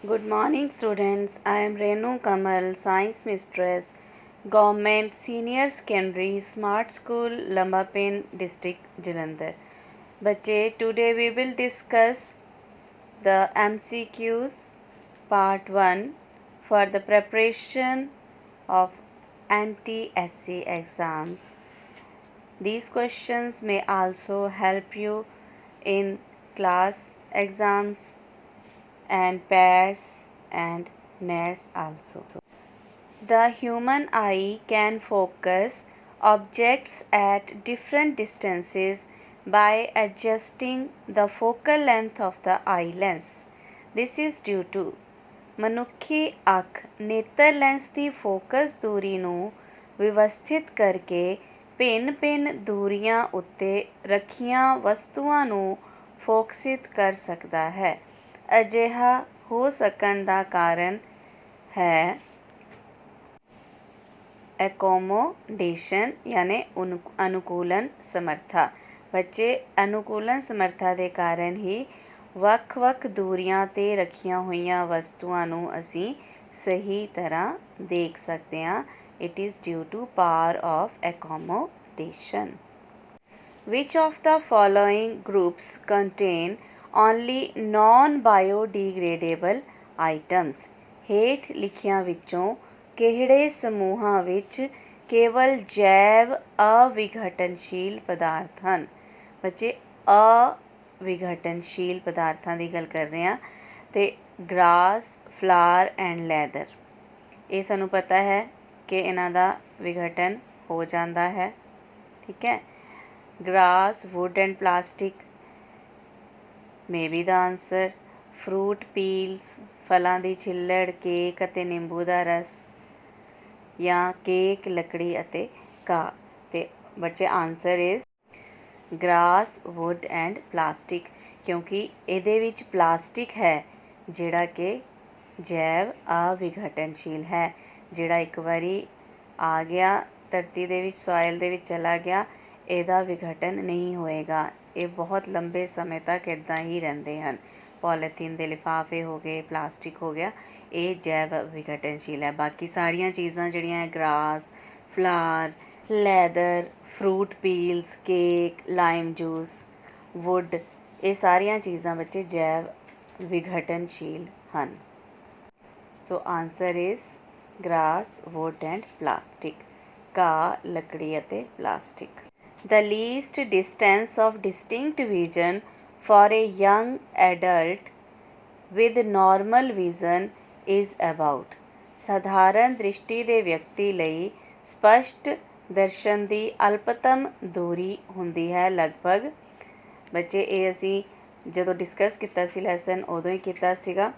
Good morning, students. I am Renu Kamal, Science Mistress, Government Senior Secondary Smart School, Lambapin District, Jalandhar. Bache, today we will discuss the MCQs part 1 for the preparation of NTSC exams. These questions may also help you in class exams and PAS and NES also. The human eye can focus objects at different distances by adjusting the focal length of the eye lens. This is due to ਮਨੁੱਖੀ ਅੱਖ ਨੇਤਰ lens ਦੀ focus ਦੂਰੀ ਨੂੰ ਵਿਵਸਥਿਤ ਕਰਕੇ ਭਿੰਨ ਦੂਰੀਆਂ ਉੱਤੇ ਰੱਖੀਆਂ ਵਸਤੂਆਂ ਨੂੰ ਫੋਕਸਿਤ ਕਰ ਸਕਦਾ ਹੈ। ਅਜਿਹਾ ਹੋ ਸਕਣ ਦਾ ਕਾਰਨ ਹੈ ਐਕੋਮੋਡੇਸ਼ਨ ਯਾਨੀ ਅਨੁਕੂਲਨ ਸਮਰਥਾ। ਬੱਚੇ, ਅਨੁਕੂਲਨ ਸਮਰਥਾ ਦੇ ਕਾਰਨ ਹੀ ਵੱਖ-ਵੱਖ ਦੂਰੀਆਂ 'ਤੇ ਰੱਖੀਆਂ ਹੋਈਆਂ ਵਸਤੂਆਂ ਨੂੰ ਅਸੀਂ ਸਹੀ ਤਰ੍ਹਾਂ ਦੇਖ ਸਕਦੇ ਹਾਂ। It is due to power of accommodation. Which of the following groups contain only non-biodegradable items? ਹੇਠ ਲਿਖਿਆਂ ਵਿੱਚੋਂ ਕਿਹੜੇ ਸਮੂਹਾਂ ਵਿੱਚ ਕੇਵਲ ਜੈਵ ਅਵਿਘਟਨਸ਼ੀਲ ਪਦਾਰਥ ਹਨ? ਬੱਚੇ, ਅਵਿਘਟਨਸ਼ੀਲ ਪਦਾਰਥਾਂ ਦੀ ਗੱਲ ਕਰ ਰਹੇ ਹਾਂ ਅਤੇ ਗਰਾਸ, ਫਲਾਰ ਐਂਡ ਲੈਦਰ, ਇਹ ਸਾਨੂੰ ਪਤਾ ਹੈ ਕਿ ਇਹਨਾਂ ਦਾ ਵਿਘਟਨ ਹੋ ਜਾਂਦਾ ਹੈ। ਠੀਕ ਹੈ। grass, wood and plastic may be the answer. fruit peels, ਫਲਾਂ ਦੀ ਛਿੱਲੜ, ਕੇਕ ਅਤੇ ਨਿੰਬੂ ਦਾ ਰਸ, ਜਾਂ ਕੇਕ, ਲੱਕੜੀ ਅਤੇ ਘਾਹ। ਅਤੇ ਬੱਚੇ answer is grass, wood and plastic, ਕਿਉਂਕਿ ਇਹਦੇ ਵਿੱਚ ਪਲਾਸਟਿਕ ਹੈ ਜਿਹੜਾ ਕਿ ਜੈਵ ਅਵਿਘਟਨਸ਼ੀਲ ਹੈ, ਜਿਹੜਾ ਇੱਕ ਵਾਰੀ ਆ ਗਿਆ ਧਰਤੀ ਦੇ ਵਿੱਚ, ਸੋਇਲ ਦੇ ਵਿੱਚ ਚਲਾ ਗਿਆ, ਇਹਦਾ ਵਿਘਟਨ ਨਹੀਂ ਹੋਏਗਾ। ਇਹ ਬਹੁਤ ਲੰਬੇ ਸਮੇਂ ਤੱਕ ਇੱਦਾਂ ਹੀ ਰਹਿੰਦੇ ਹਨ। ਪੋਲੀਥੀਨ ਦੇ ਲਿਫਾਫੇ ਹੋ ਗਏ, ਪਲਾਸਟਿਕ ਹੋ ਗਿਆ, ਇਹ ਜੈਵ ਵਿਘਟਨਸ਼ੀਲ ਹੈ। ਬਾਕੀ ਸਾਰੀਆਂ ਚੀਜ਼ਾਂ ਜਿਹੜੀਆਂ grass, flour, leather, fruit peels, cake, lime juice, wood, ਇਹ ਸਾਰੀਆਂ ਚੀਜ਼ਾਂ ਬੱਚੇ ਜੈਵ ਵਿਘਟਨਸ਼ੀਲ ਹਨ। So answer is grass, wood and plastic, ਘਾਹ, ਲੱਕੜੀ ਅਤੇ plastic. The least distance of distinct vision for a young adult with normal vision is about. ਸਾਧਾਰਨ ਦ੍ਰਿਸ਼ਟੀ ਦੇ ਵਿਅਕਤੀ ਲਈ ਸਪਸ਼ਟ ਦਰਸ਼ਨ ਦੀ ਅਲਪਤਮ ਦੂਰੀ ਹੁੰਦੀ ਹੈ ਲਗਭਗ। ਬੱਚੇ, ਇਹ ਅਸੀਂ ਜਦੋਂ ਡਿਸਕਸ ਕੀਤਾ ਸੀ ਲੈਸਨ ਉਦੋਂ ਹੀ ਕੀਤਾ ਸੀਗਾ।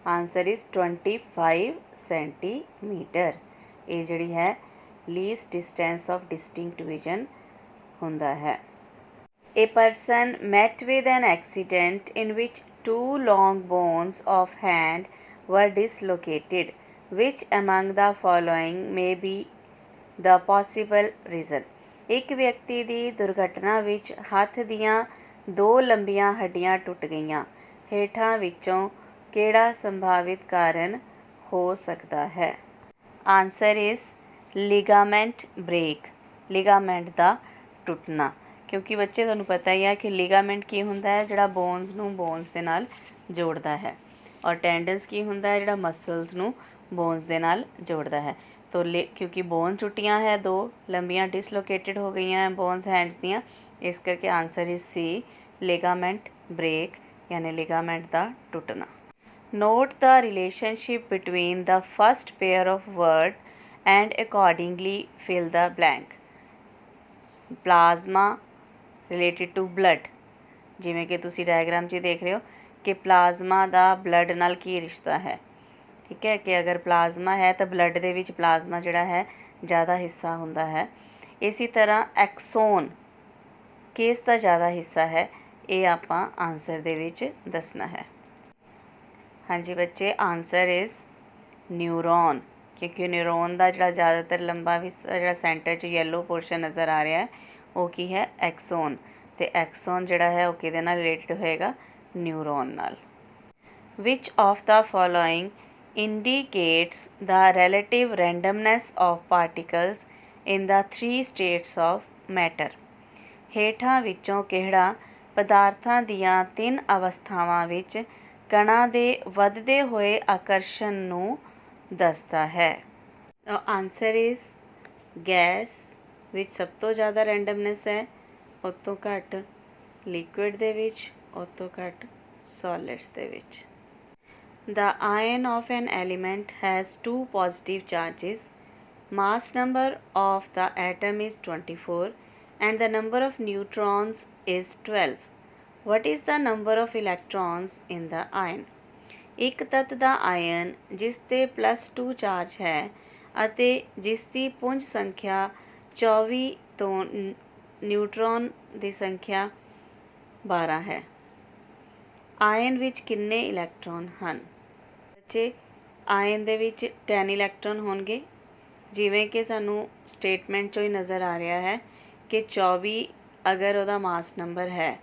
Answer is 25 centimetre. ਇਹ ਜਿਹੜੀ ਹੈ least distance of distinct vision ਹੁੰਦਾ ਹੈ। A person met with an accident in which two long bones of hand were dislocated. Which among the following may be the possible reason? ਇੱਕ ਵਿਅਕਤੀ ਦੀ ਦੁਰਘਟਨਾ ਵਿੱਚ ਹੱਥ ਦੀਆਂ ਦੋ ਲੰਬੀਆਂ ਹੱਡੀਆਂ ਟੁੱਟ ਗਈਆਂ। ਹੇਠਾਂ ਵਿੱਚੋਂ ਕਿਹੜਾ ਸੰਭਾਵਿਤ ਕਾਰਨ ਹੋ ਸਕਦਾ ਹੈ? Answer is ligament break, ligament ਦਾ ਟੁੱਟਣਾ। ਕਿਉਂਕਿ ਬੱਚੇ ਤੁਹਾਨੂੰ ਪਤਾ ਹੀ ਹੈ ਕਿ ਲਿਗਾਮੈਂਟ ਕੀ ਹੁੰਦਾ ਹੈ? ਜਿਹੜਾ ਬੋਨਸ ਨੂੰ ਬੋਨਸ ਦੇ ਨਾਲ ਜੋੜਦਾ ਹੈ। ਔਰ ਟੈਂਡਨਸ ਕੀ ਹੁੰਦਾ ਹੈ? ਜਿਹੜਾ ਮਸਲਸ ਨੂੰ ਬੋਨਸ ਦੇ ਨਾਲ ਜੋੜਦਾ ਹੈ। ਤੋ ਕਿਉਂਕਿ ਬੋਨ ਟੁੱਟੀਆਂ ਹੈ, ਦੋ ਲੰਬੀਆਂ ਡਿਸਲੋਕੇਟਡ ਹੋ ਗਈਆਂ ਹੈ ਬੋਨਸ ਹੈਂਡਸ ਦੀਆਂ, ਇਸ ਕਰਕੇ answer is C, ligament break ਯਾਨੀ ਲਿਗਾਮੈਂਟ ਦਾ ਟੁੱਟਣਾ। Note the relationship between the first pair of word and accordingly fill the blank. Plasma related to blood, ਜਿਵੇਂ ਕਿ ਤੁਸੀਂ ਡਾਇਗਰਾਮ 'ਚ ਦੇਖ ਰਹੇ ਹੋ ਕਿ ਪਲਾਜ਼ਮਾ ਦਾ ਬਲੱਡ ਨਾਲ ਕੀ ਰਿਸ਼ਤਾ ਹੈ। ਠੀਕ ਹੈ, ਕਿ ਅਗਰ ਪਲਾਜ਼ਮਾ ਹੈ ਤਾਂ ਬਲੱਡ ਦੇ ਵਿੱਚ ਪਲਾਜ਼ਮਾ ਜਿਹੜਾ ਹੈ ਜ਼ਿਆਦਾ ਹਿੱਸਾ ਹੁੰਦਾ ਹੈ। ਇਸੇ ਤਰ੍ਹਾਂ ਐਕਸੋਨ ਕਿਸ ਦਾ ਜ਼ਿਆਦਾ ਹਿੱਸਾ ਹੈ, ਇਹ ਆਪਾਂ ਆਨਸਰ ਦੇ ਵਿੱਚ ਦੱਸਣਾ ਹੈ। ਹਾਂਜੀ ਬੱਚੇ, ਆਨਸਰ ਇਜ਼ ਨਿਊਰੋਨ, ਕਿਉਂਕਿ ਨਿਊਰੋਨ ਦਾ ਜਿਹੜਾ ਜ਼ਿਆਦਾਤਰ ਲੰਬਾ ਹਿੱਸਾ ਜਿਹੜਾ ਸੈਂਟਰ 'ਚ ਯੈਲੋ ਪੋਰਸ਼ਨ ਨਜ਼ਰ ਆ ਰਿਹਾ ਹੈ ਉਹ ਕੀ ਹੈ? ਐਕਸੋਨ। ਅਤੇ ਐਕਸੋਨ ਜਿਹੜਾ ਹੈ ਉਹ ਕਿਹਦੇ ਨਾਲ ਰਿਲੇਟਡ ਹੋਏਗਾ? ਨਿਊਰੋਨ ਨਾਲ। Which of the following indicates the relative randomness of particles in the three states of matter? ਹੇਠਾਂ ਵਿੱਚੋਂ ਕਿਹੜਾ ਪਦਾਰਥਾਂ ਦੀਆਂ ਤਿੰਨ ਅਵਸਥਾਵਾਂ ਵਿੱਚ ਕਣਾਂ ਦੇ ਵੱਧਦੇ ਹੋਏ ਆਕਰਸ਼ਣ ਨੂੰ ਦੱਸਦਾ ਹੈ? ਆਨਸਰ ਇਜ਼ ਗੈਸ ਵਿੱਚ ਸਭ ਤੋਂ ਜ਼ਿਆਦਾ ਰੈਂਡਮਨੈਸ ਹੈ, ਉਸ ਤੋਂ ਘੱਟ ਲਿਕੁਇਡ ਦੇ ਵਿੱਚ, ਉਸ ਤੋਂ ਘੱਟ ਸੋਲਿਡਸ ਦੇ ਵਿੱਚ। The ion of an element has two positive charges. Mass number of the atom is 24 and the number of neutrons is 12. What is the number of electrons in the ion? ਇੱਕ ਤੱਤ ਦਾ ion ਜਿਸ ਤੇ +2 charge ਹੈ ਅਤੇ ਜਿਸ ਦੀ ਪੁੰਜ ਸੰਖਿਆ 24 ਤੋਂ ਨਿਊਟਰੋਨ ਦੀ ਸੰਖਿਆ 12 ਹੈ। ਆਇਨ ਵਿੱਚ ਕਿੰਨੇ ਇਲੈਕਟ੍ਰੋਨ ਹਨ? ਬੱਚੇ ਆਇਨ ਦੇ ਵਿੱਚ 10 ਇਲੈਕਟ੍ਰੋਨ ਹੋਣਗੇ, ਜਿਵੇਂ ਕਿ ਸਾਨੂੰ ਸਟੇਟਮੈਂਟ 'ਚੋਂ ਹੀ ਨਜ਼ਰ ਆ ਰਿਹਾ ਹੈ ਕਿ 24 ਅਗਰ ਉਹਦਾ ਮਾਸ ਨੰਬਰ ਹੈ,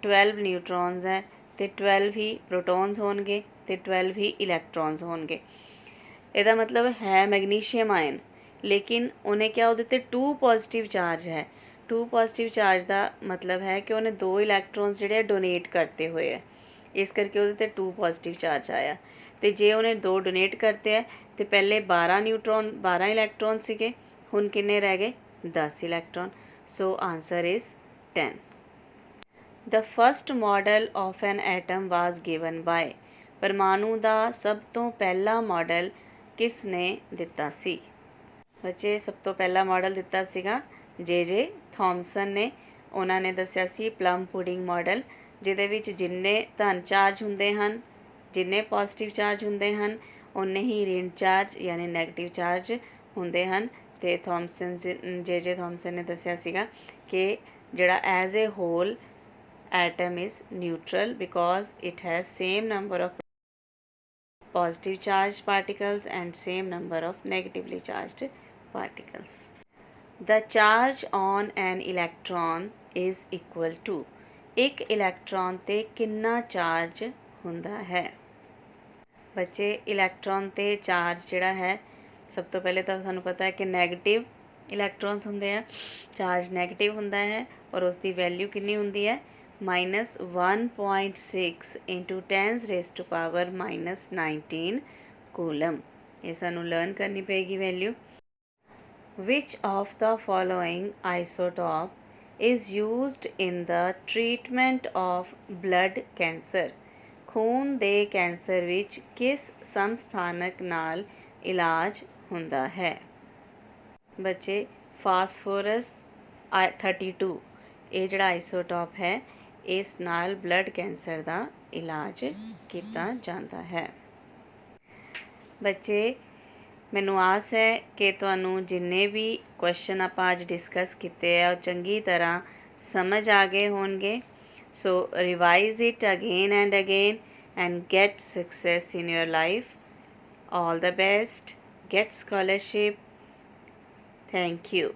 12 ਨਿਊਟਰੋਨਸ ਹੈ ਅਤੇ 12 ਹੀ ਪ੍ਰੋਟੋਨਸ ਹੋਣਗੇ ਅਤੇ 12 ਹੀ ਇਲੈਕਟ੍ਰੋਨਸ ਹੋਣਗੇ। ਇਹਦਾ ਮਤਲਬ ਹੈ ਮੈਗਨੀਸ਼ੀਅਮ ਆਇਨ, ਲੇਕਿਨ ਉਹਨੇ ਕਿਹਾ ਉਹਦੇ 'ਤੇ 2 ਪੋਜ਼ੀਟਿਵ ਚਾਰਜ ਹੈ। 2 ਪੋਜ਼ੀਟਿਵ ਚਾਰਜ ਦਾ ਮਤਲਬ ਹੈ ਕਿ ਉਹਨੇ 2 ਇਲੈਕਟ੍ਰੋਨਸ ਜਿਹੜੇ ਡੋਨੇਟ ਕਰਤੇ ਹੋਏ ਹੈ, ਇਸ ਕਰਕੇ ਉਹਦੇ 'ਤੇ 2 ਪੋਜ਼ੀਟਿਵ ਚਾਰਜ ਆਇਆ। ਅਤੇ ਜੇ ਉਹਨੇ 2 ਡੋਨੇਟ ਕਰਤੇ ਹੈ ਅਤੇ ਪਹਿਲੇ 12 ਇਲੈਕਟ੍ਰੋਨ ਸੀਗੇ, ਹੁਣ ਕਿੰਨੇ ਰਹਿ ਗਏ? 10 electron. So answer is 10. The first model of an atom was given by. ਪਰਮਾਣੂ ਦਾ ਸਭ ਤੋਂ ਪਹਿਲਾ ਮਾਡਲ ਕਿਸ ਨੇ ਦਿੱਤਾ ਸੀ? ਬੱਚੇ ਸਭ ਤੋਂ ਪਹਿਲਾ ਮਾਡਲ ਦਿੱਤਾ ਸੀਗਾ ਜੇ ਥੋਮਸਨ ਨੇ। ਉਹਨਾਂ ਨੇ ਦੱਸਿਆ ਸੀ ਪਲਮ ਪੁਡਿੰਗ ਮਾਡਲ, ਜਿਹਦੇ ਵਿੱਚ ਜਿੰਨੇ ਧਨ ਚਾਰਜ ਹੁੰਦੇ ਹਨ, ਜਿੰਨੇ ਪੋਜ਼ੀਟਿਵ ਚਾਰਜ ਹੁੰਦੇ ਹਨ, ਉਨੇ ਹੀ ऋण ਚਾਰਜ ਯਾਨੀ ਨੈਗੇਟਿਵ ਚਾਰਜ ਹੁੰਦੇ ਹਨ। ਅਤੇ ਜੇ ਥੋਮਸਨ ਨੇ ਦੱਸਿਆ ਸੀਗਾ ਕਿ ਜਿਹੜਾ as a whole atom is neutral because it has same number of positive charged particles and same number of negatively charged particles. The charge on an electron is equal to. ਇੱਕ ਇਲੈਕਟ੍ਰੋਨ 'ਤੇ ਕਿੰਨਾ charge ਹੁੰਦਾ ਹੈ? ਬੱਚੇ electron 'ਤੇ charge ਜਿਹੜਾ ਹੈ, ਸਭ ਤੋਂ ਪਹਿਲੇ ਤਾਂ ਸਾਨੂੰ ਪਤਾ ਹੈ ਕਿ ਨੈਗੇਟਿਵ ਇਲੈਕਟ੍ਰੋਨਸ ਹੁੰਦੇ ਆ, ਚਾਰਜ ਨੈਗੇਟਿਵ ਹੁੰਦਾ ਹੈ ਔਰ ਉਸ ਦੀ ਵੈਲਿਊ ਕਿੰਨੀ ਹੁੰਦੀ ਹੈ? -1.6 into 10⁻⁻19 ਕੂਲਮ। ਇਹ ਸਾਨੂੰ ਲਰਨ ਕਰਨੀ ਪਏਗੀ value. Which of the following isotope is used in the treatment of blood cancer? ਖੂਨ ਦੇ ਕੈਂਸਰ ਵਿੱਚ ਕਿਸ ਸਮਸਥਾਨਕ ਨਾਲ ਇਲਾਜ ਹੁੰਦਾ ਹੈ? ਬੱਚੇ ਫਾਸਫੋਰਸ 32 ਇਹ ਜਿਹੜਾ ਆਈਸੋਟੋਪ ਹੈ, ਇਸ ਨਾਲ ਬਲੱਡ ਕੈਂਸਰ ਦਾ ਇਲਾਜ ਕੀਤਾ ਜਾਂਦਾ ਹੈ। ਬੱਚੇ ਮੈਨੂੰ ਆਸ ਹੈ ਕਿ ਤੁਹਾਨੂੰ ਜਿੰਨੇ ਵੀ ਕੁਐਸਚਨ ਆਪਾਂ ਅੱਜ ਡਿਸਕਸ ਕੀਤੇ ਆ ਉਹ ਚੰਗੀ ਤਰ੍ਹਾਂ ਸਮਝ ਆ ਗਏ ਹੋਣਗੇ। So revise it again and get success in your life. All the best. Get scholarship. Thank you.